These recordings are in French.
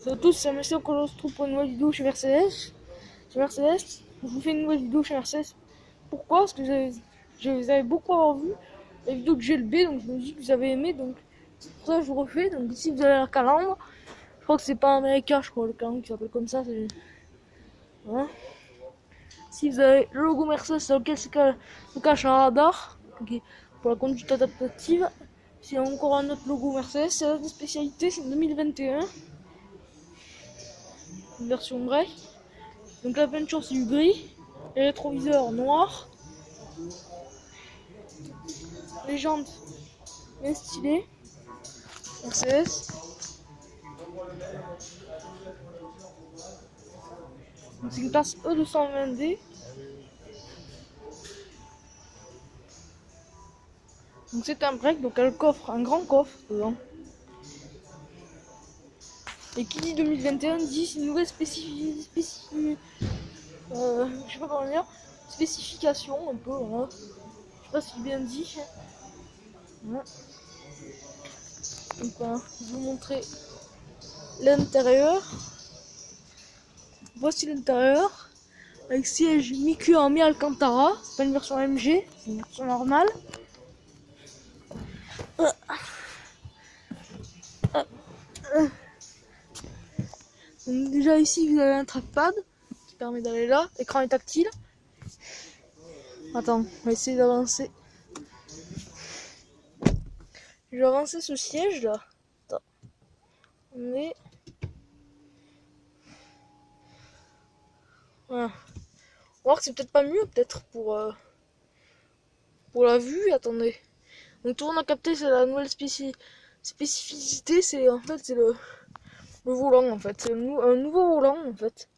Salut à tous, c'est Monsieur que l'on se trouve pour une nouvelle vidéo chez Mercedes. Je vous fais une nouvelle vidéo chez Mercedes. Pourquoi? Parce que je vous avais beaucoup avoir vu la vidéo de GLB, donc je me dis que vous avez aimé, donc c'est pour ça que je vous refais. Donc ici vous avez la calandre. Je crois que c'est pas américain, je crois, le calandre qui s'appelle comme ça. Voilà. Si vous avez le logo Mercedes sur lequel se cache un radar, okay, pour la conduite adaptative. C'est encore un autre logo Mercedes, c'est la spécialité, c'est 2021. Une version break. Donc la peinture c'est du gris, les rétroviseurs noirs, les jantes bien stylées, Mercedes. C'est une classe E220D. Donc c'est un break, donc elle coffre, un grand coffre dedans. Et qui dit 2021 dit c'est une nouvelle je sais pas comment dire, spécification un peu, voilà. Je sais pas si bien dit. Voilà. Donc voilà, je vais vous montrer l'intérieur. Voici l'intérieur. Avec siège mi-cuir en mi-alcantara. C'est pas une version AMG, c'est une version normale. Donc déjà ici vous avez un trackpad qui permet d'aller là. L'écran est tactile. Attends, on va essayer d'avancer. Je vais avancer ce siège là. Attends. On est. Voilà. On va voir que c'est peut-être pas mieux, peut-être pour la vue. Attendez. Donc tout le monde a capté, c'est la nouvelle spécificité. C'est en fait c'est le volant en fait. C'est un nouveau volant en fait.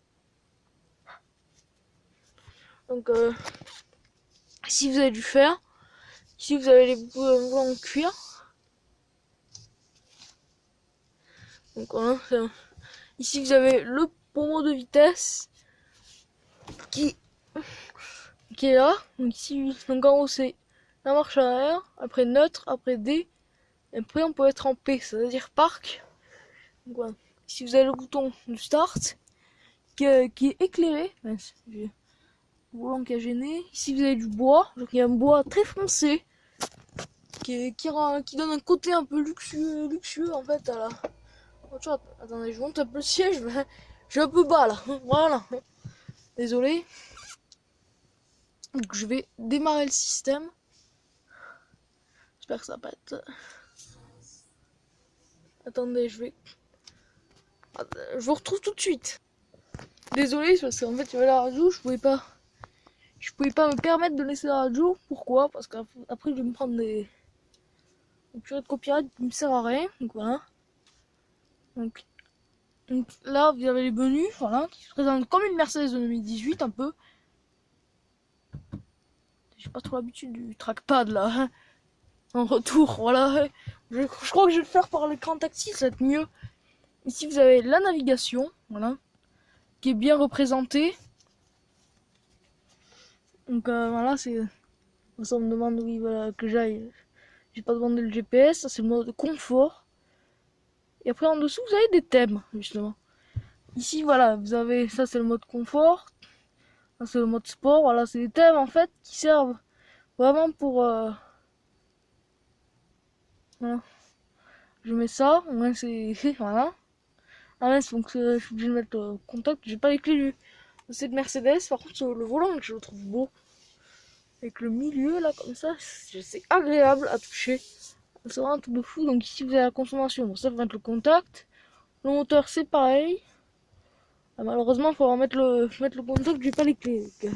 Donc ici vous avez du fer. Ici vous avez les volants en cuir. Donc voilà. Ici vous avez le pommeau de vitesse qui est là. Donc ici, donc en haut c'est la marche arrière, après neutre, après D, et après on peut être en P, c'est-à-dire parc. Donc voilà. Ici vous avez le bouton de start qui est éclairé. Le volant qui a gêné. Ici vous avez du bois, donc il y a un bois très foncé qui donne un côté un peu luxueux en fait à la voiture. Attendez, je monte un peu le siège, mais je suis un peu bas là. Voilà. Désolé. Donc je vais démarrer le système. J'espère que ça va pas être. Attendez, je vous retrouve tout de suite. Désolé, parce qu'en fait il y avait la radio, je pouvais pas me permettre de laisser la radio. Pourquoi? Parce qu'après je vais me prendre des purées de copyright qui me sert à rien. Donc voilà. Donc là vous avez les menus, voilà, qui se présentent comme une Mercedes de 2018 un peu. J'ai pas trop l'habitude du trackpad là. En retour, voilà. Je crois que je vais le faire par l'écran tactile, ça va être mieux. Ici vous avez la navigation, voilà, qui est bien représentée. Donc voilà, ça me demande où voilà, que j'aille. J'ai pas demandé le GPS, ça c'est le mode confort. Et après en dessous vous avez des thèmes justement. Ici voilà, vous avez ça c'est le mode confort, ça c'est le mode sport. Voilà, c'est des thèmes en fait qui servent vraiment pour voilà. Je mets ça, ouais, c'est voilà. Ah ouais, donc je suis obligé de mettre le contact. J'ai pas les clés de cette Mercedes. Par contre le volant je le trouve beau. Avec le milieu là comme ça, c'est agréable à toucher. C'est vraiment un truc de fou. Donc ici vous avez la consommation. Bon, ça va être le contact. Le moteur c'est pareil. Ah, malheureusement il faut mettre le contact. J'ai pas les clés. Et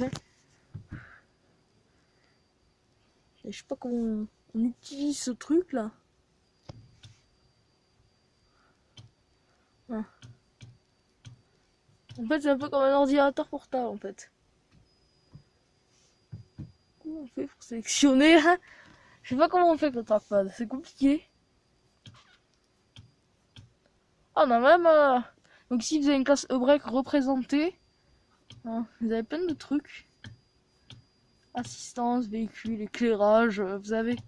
je sais pas comment on utilise ce truc là. Ah. En fait c'est un peu comme un ordinateur portable en fait. Comment on fait pour sélectionner hein? Je sais pas comment on fait pour le trackpad. C'est compliqué. Ah on a même donc ici vous avez une classe E-Break représentée. Ah, vous avez plein de trucs. Assistance, véhicule, éclairage, vous avez.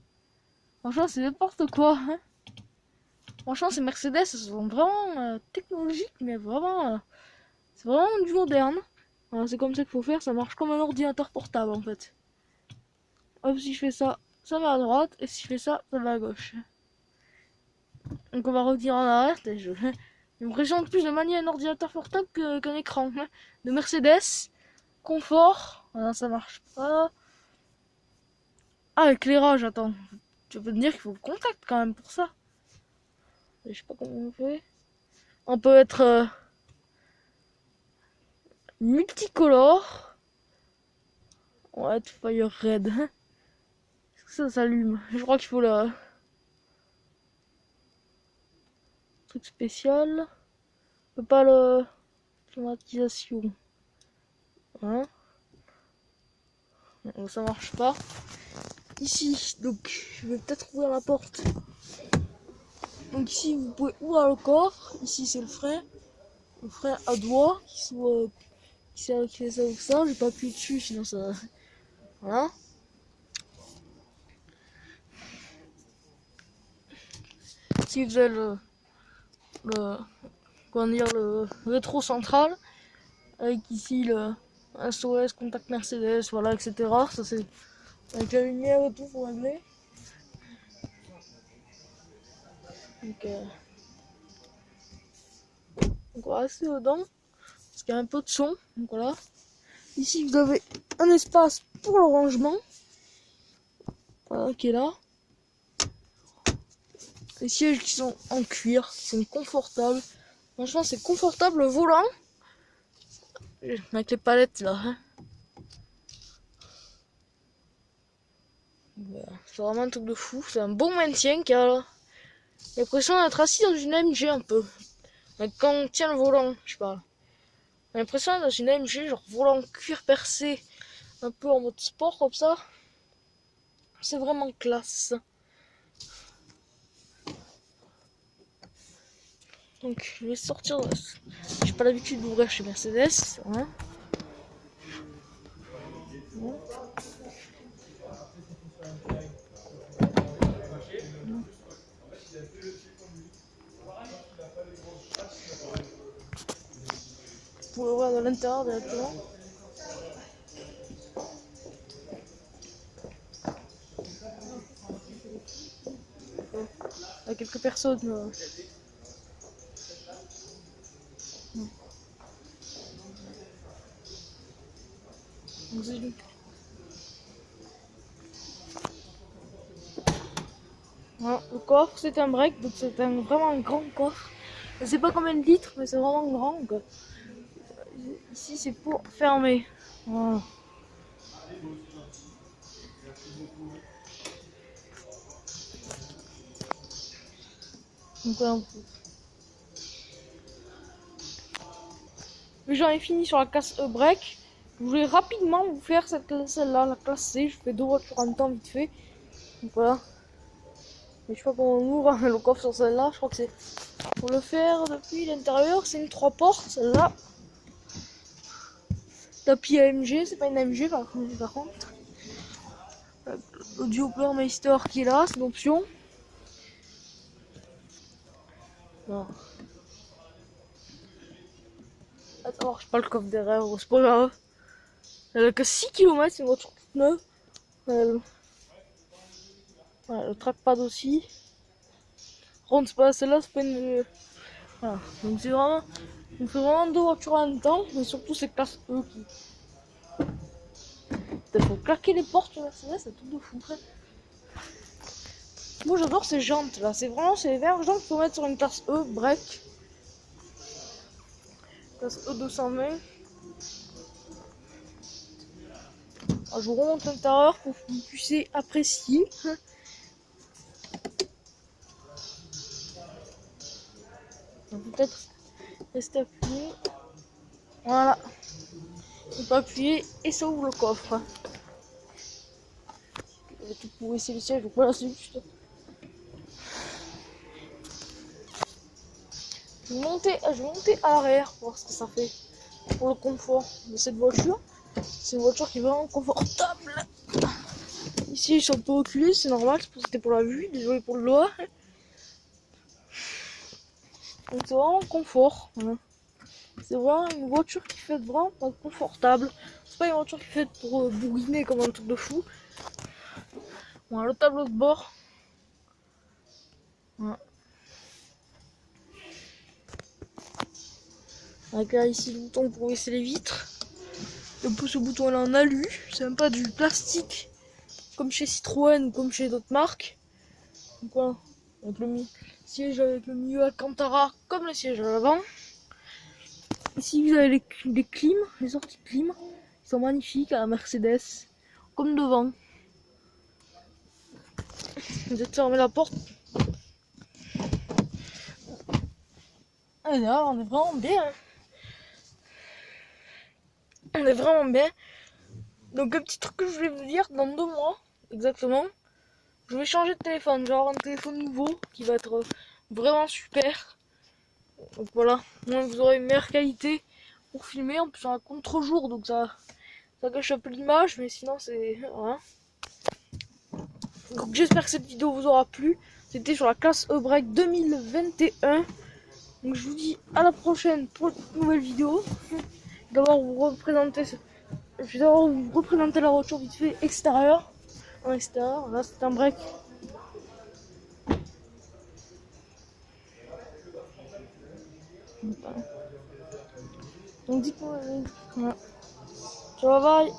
Franchement, c'est n'importe quoi. Hein, Franchement, ces Mercedes, elles sont vraiment technologiques, mais vraiment, c'est vraiment du moderne. Voilà, c'est comme ça qu'il faut faire, ça marche comme un ordinateur portable en fait. Hop, si je fais ça, ça va à droite, et si je fais ça, ça va à gauche. Donc on va revenir en arrière, j'ai l'impression plus de manier un ordinateur portable qu'un écran. De Mercedes, confort, voilà, ça marche pas. Ah, éclairage, attends, tu peux me dire qu'il faut le contact quand même pour ça. Je sais pas comment on fait. On peut être multicolore. On va être fire red. Est-ce que ça s'allume? Je crois qu'il faut le truc spécial. On peut pas le climatisation. Hein? Non, ça marche pas. Ici, donc je vais peut-être ouvrir la porte. Donc ici vous pouvez ouvrir le coffre. Ici c'est le frein à doigt qui fait ça ou ça. J'ai pas appuyé dessus sinon ça. Voilà. Si vous avez le rétro central avec ici le SOS, contact Mercedes, voilà, etc. Ça c'est avec la lumière et tout pour régler. Donc on va rester dedans parce qu'il y a un peu de son. Donc voilà. Ici vous avez un espace pour le rangement. Voilà, qui est là. Les sièges qui sont en cuir, qui sont confortables. Franchement c'est confortable, le volant. Avec les palettes là. Hein. Voilà. C'est vraiment un truc de fou. C'est un bon maintien qui a l'impression d'être assis dans une AMG un peu. Mais quand on tient le volant, je parle. J'ai l'impression d'être dans une AMG, genre volant cuir percé, un peu en mode sport comme ça. C'est vraiment classe. Donc je vais sortir. J'ai pas l'habitude d'ouvrir chez Mercedes. Hein. Bon. Vous pouvez voir de l'intérieur directement. Il y a quelques personnes. Voilà, le coffre c'est un break, donc c'est vraiment un grand coffre. Je sais pas combien de litres, mais c'est vraiment grand. Donc, ici c'est pour fermer. Voilà. Donc voilà. J'en ai fini sur la classe E-Break. Je voulais rapidement vous faire celle-là, la classe C. Je fais 2 voitures en même temps vite fait. Donc voilà. Mais je sais pas comment on ouvre le coffre sur celle-là. Je crois que c'est pour le faire depuis l'intérieur. C'est une 3 portes celle-là. Tapis AMG, c'est pas une AMG par contre. L'audio Meister qui est là, c'est une option. Non. Attends, je pas le coffre derrière, c'est pas grave. Elle a que 6 km, c'est une voiture toute neuve. Voilà, le trackpad aussi. Par c'est pas celle-là, c'est pas une. Voilà. Donc c'est vraiment. On fait vraiment 2 voitures en même temps, mais surtout c'est classe E qui. Il faut claquer les portes sur Mercedes, c'est tout de fou. Moi j'adore ces jantes là, c'est vraiment ces verres jantes qu'il faut mettre sur une classe E break. Classe E 220. Alors, je vous remonte l'intérieur pour que vous puissiez apprécier. Peut-être rester appuyé. Voilà. On peut appuyer et ça ouvre le coffre. Tout pour essayer le siège, donc voilà, c'est juste. Je vais monter à l'arrière pour voir ce que ça fait pour le confort de cette voiture. C'est une voiture qui est vraiment confortable. Ici, je suis un peu reculé, c'est normal, c'était pour la vue, désolé pour le doigt. Donc c'est vraiment confort. Voilà. C'est vraiment une voiture qui fait vraiment pas confortable. C'est pas une voiture qui fait pour bourriner comme un truc de fou. Voilà, le tableau de bord. Voilà. Avec là ici le bouton pour baisser les vitres. Ce bouton là en alu, c'est même pas du plastique comme chez Citroën ou comme chez d'autres marques. Donc voilà, avec le siège avec le milieu Alcantara comme le siège à l'avant. Ici vous avez les clims, les sorties de clim. Ils sont magnifiques à la Mercedes, comme devant. Vous êtes fermé la porte. Et là, on est vraiment bien. On est vraiment bien. Donc un petit truc que je voulais vous dire, dans 2 mois, exactement, je vais changer de téléphone. Je vais avoir un téléphone nouveau qui va être vraiment super. Donc voilà, moi vous aurez une meilleure qualité pour filmer. En plus, on a contre-jour, donc ça gâche un peu l'image, mais sinon c'est... Voilà. Donc j'espère que cette vidéo vous aura plu. C'était sur la classe E-Break 2021. Donc je vous dis à la prochaine pour une nouvelle vidéo. D'abord je vais d'abord vous représenter la voiture vite fait extérieure. En extérieur, là c'est un break. Donc dites-moi. Voilà. Ciao, bye.